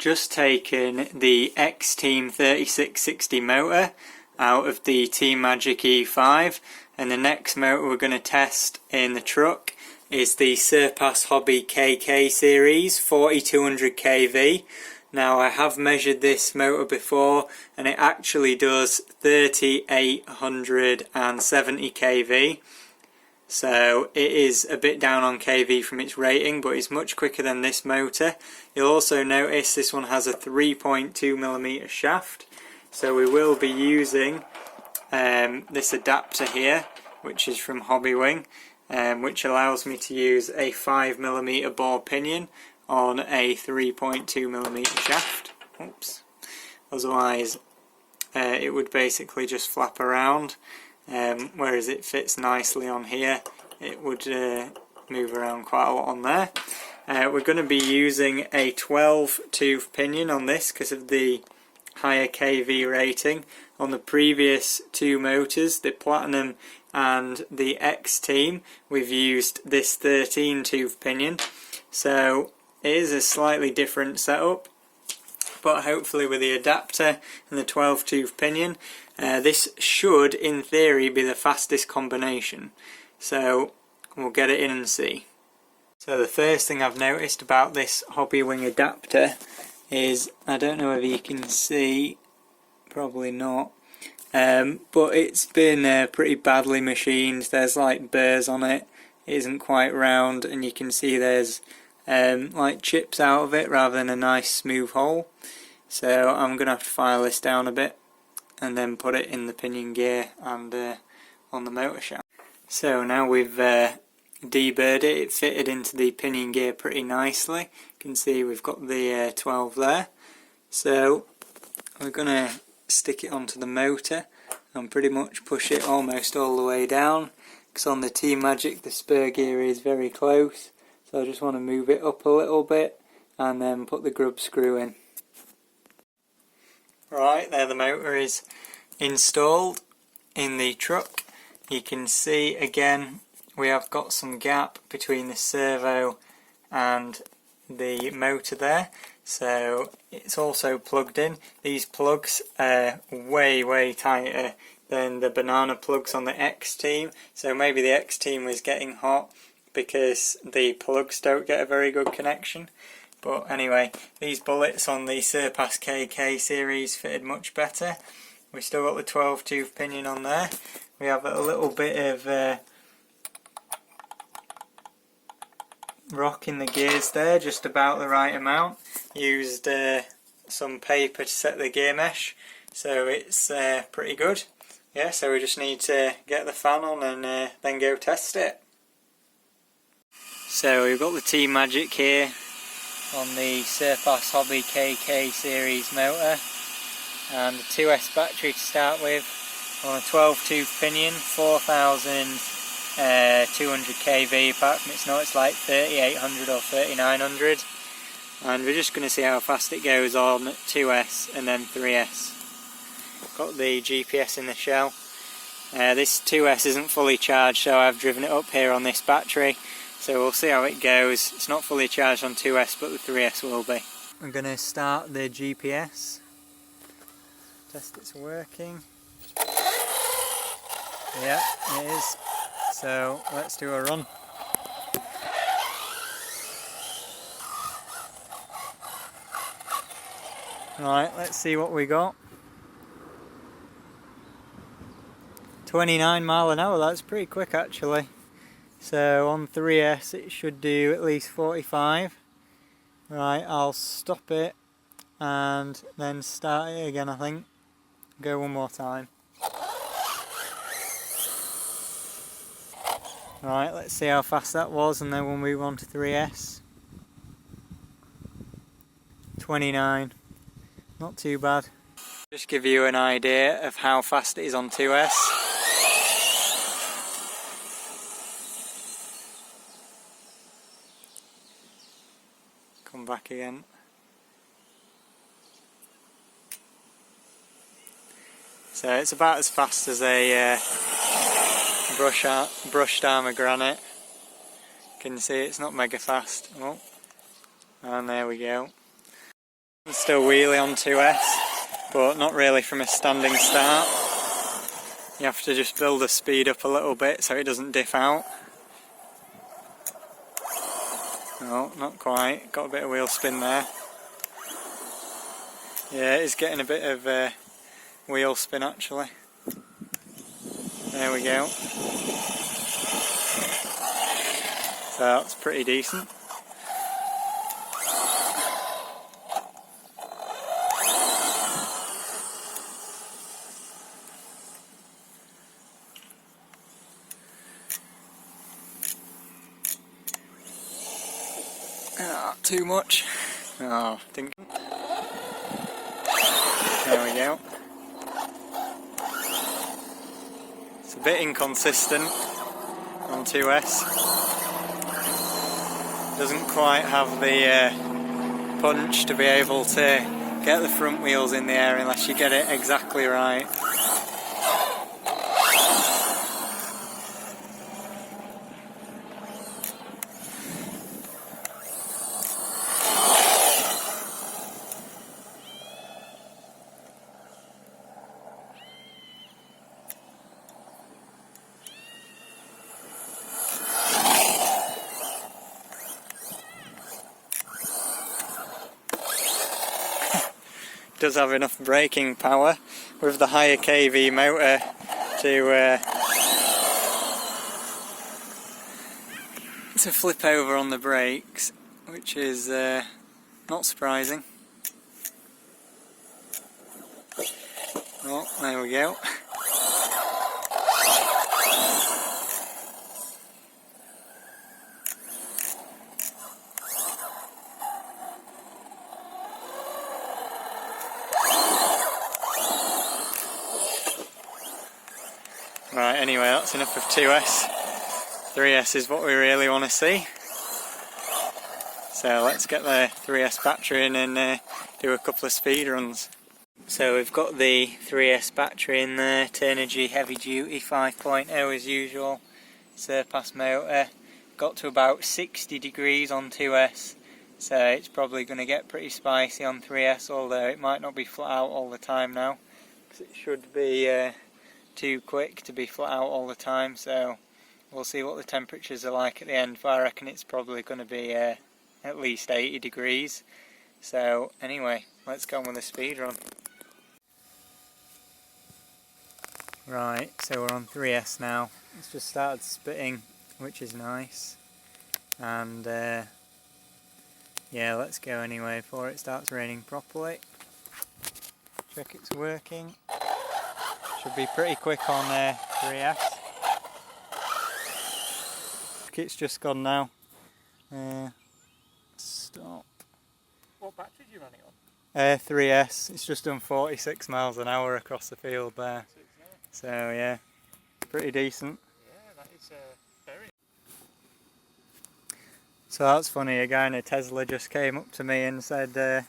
just taken the X-Team 3660 motor out of the Team Magic E5, and the next motor we're going to test in the truck is the Surpass KK Series 4200 kV. Now, I have measured this motor before and it actually does 3870 kV. So it is a bit down on kV from its rating, but it's much quicker than this motor. You'll also notice this one has a 3.2mm shaft. So we will be using this adapter here, which is from Hobbywing, which allows me to use a 5mm bore pinion on a 3.2mm shaft. Oops. Otherwise it would basically just flap around, whereas it fits nicely on here. It would move around quite a lot on there. We're going to be using a 12 tooth pinion on this because of the higher kV rating. On the previous two motors, the Platinum and the X-Team, we've used this 13 tooth pinion. So it is a slightly different setup, but hopefully with the adapter and the 12 tooth pinion, this should in theory be the fastest combination. So we'll get it in and see. So the first thing I've noticed about this Hobbywing adapter is, I don't know whether you can see, probably not, but it's been pretty badly machined. There's like burrs on it, it isn't quite round, and you can see there's like chips out of it rather than a nice smooth hole. So I'm going to have to file this down a bit and then put it in the pinion gear and on the motor shaft. So now we've deburred it, it fitted into the pinion gear pretty nicely. You can see we've got the 12 there. So we're going to stick it onto the motor and pretty much push it almost all the way down, because on the Team Magic the spur gear is very close. So I just want to move it up a little bit and then put the grub screw in. Right, there the motor is installed in the truck. You can see again we have got some gap between the servo and the motor there, so it's also plugged in. These plugs are way tighter than the banana plugs on the X-Team, so maybe the X-Team was getting hot because the plugs don't get a very good connection. But anyway, these bullets on the Surpass KK Series fitted much better. We still got the 12 tooth pinion on there. We have a little bit of rock in the gears there, just about the right amount. Used some paper to set the gear mesh, so it's pretty good. Yeah, so we just need to get the fan on and then go test it. So we've got the Team Magic here on the Surpass Hobby KK Series motor, and the 2S battery to start with on a 12 tooth pinion, 4200 kV. Apart from it's not, it's like 3800 or 3900, and we're just going to see how fast it goes on 2S and then 3S. Got the GPS in the shell. This 2S isn't fully charged, so I've driven it up here on this battery. So we'll see how it goes. It's not fully charged on 2S, but the 3S will be. I'm going to start the GPS. Test it's working. Yeah, it is. So let's do a run. Right, let's see what we got. 29 mile an hour, that's pretty quick actually. So on 3S it should do at least 45. Right, I'll stop it and then start it again, I think. Go one more time. Right, let's see how fast that was and then we'll move on to 3S. 29. Not too bad. Just give you an idea of how fast it is on 2S. Come back again. So it's about as fast as a brushed armour granite. You can see it's not mega fast. Oh, and there we go. Still wheelie on 2S, but not really from a standing start. You have to just build the speed up a little bit so it doesn't diff out. No, not quite. Got a bit of wheel spin there. Yeah, it's getting a bit of wheel spin actually. There we go. So that's pretty decent. Not too much. Oh, think. There we go. It's a bit inconsistent on 2S. Doesn't quite have the punch to be able to get the front wheels in the air unless you get it exactly right. Does have enough braking power with the higher KV motor to flip over on the brakes, which is not surprising. Oh, there we go. Right, anyway, that's enough of 2S. 3S is what we really want to see. So let's get the 3S battery in and do a couple of speed runs. So we've got the 3S battery in there, Turnigy heavy duty 5.0 as usual, Surpass motor. Got to about 60 degrees on 2S, so it's probably going to get pretty spicy on 3S, although it might not be flat out all the time now, because it should be too quick to be flat out all the time. So we'll see what the temperatures are like at the end, but I reckon it's probably going to be at least 80 degrees. So anyway, let's go on with the speed run. Right, so we're on 3S now. It's just started spitting, which is nice. And yeah, let's go anyway before it starts raining properly. Check it's working. Should be pretty quick on 3S. It's just gone now. Stop. What battery do you run it on? 3S. It's just done 46 miles an hour across the field there. So yeah, pretty decent. Yeah, that is very. So that's funny, a guy in a Tesla just came up to me and said that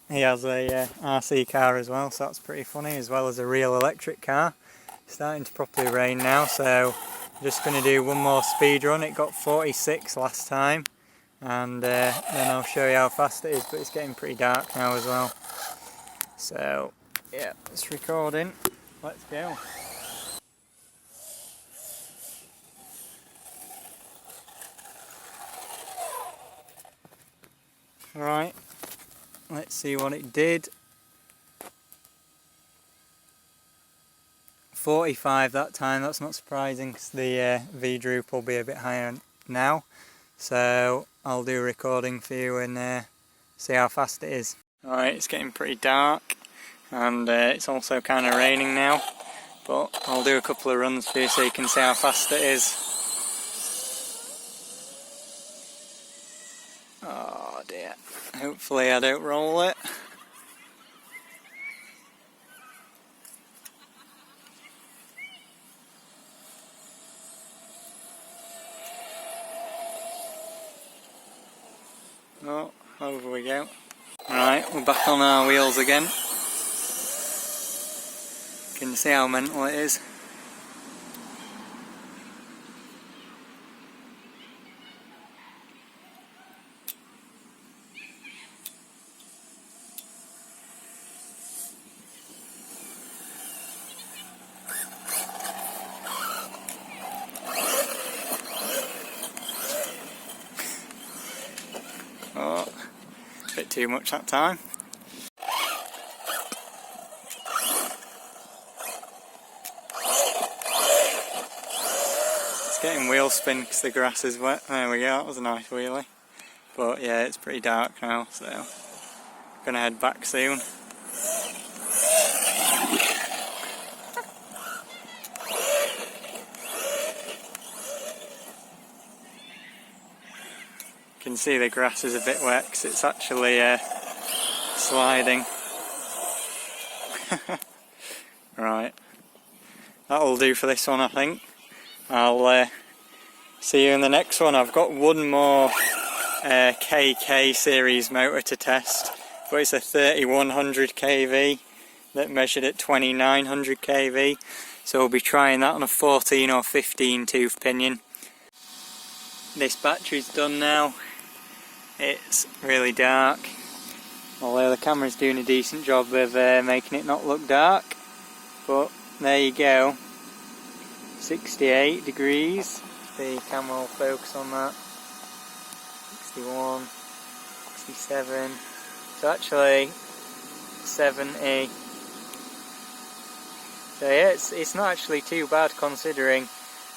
he has a RC car as well, so that's pretty funny, as well as a real electric car. It's starting to properly rain now, so I'm just going to do one more speed run. It got 46 last time, and then I'll show you how fast it is, but it's getting pretty dark now as well. So yeah, it's recording. Let's go. Right, let's see what it did. 45 that time. That's not surprising because the V-droop will be a bit higher now. So I'll do a recording for you and see how fast it is. Alright, it's getting pretty dark, and it's also kind of raining now, but I'll do a couple of runs for you so you can see how fast it is. Oh dear, hopefully I don't roll it. Oh, over we go. Right, we're back on our wheels again. Can you see how mental it is? too much that time. It's getting wheel spin because the grass is wet. There we go, that was a nice wheelie. But yeah, it's pretty dark now, so I'm gonna head back soon. You can see the grass is a bit wet because it's actually sliding. Right, that'll do for this one, I think. I'll see you in the next one. I've got one more KK series motor to test, but it's a 3100 kV that measured at 2900 kV, so we'll be trying that on a 14 or 15 tooth pinion. This battery's done now. It's really dark, although the camera's doing a decent job of making it not look dark, but there you go, 68 degrees, the camera will focus on that, 61, 67, so actually 70, so yeah, it's not actually too bad considering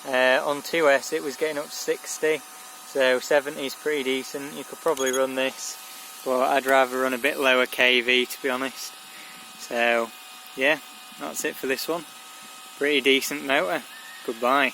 on 2S it was getting up to 60, so 70 is pretty decent. You could probably run this, but I'd rather run a bit lower kV to be honest. So yeah, that's it for this one. Pretty decent motor. Goodbye.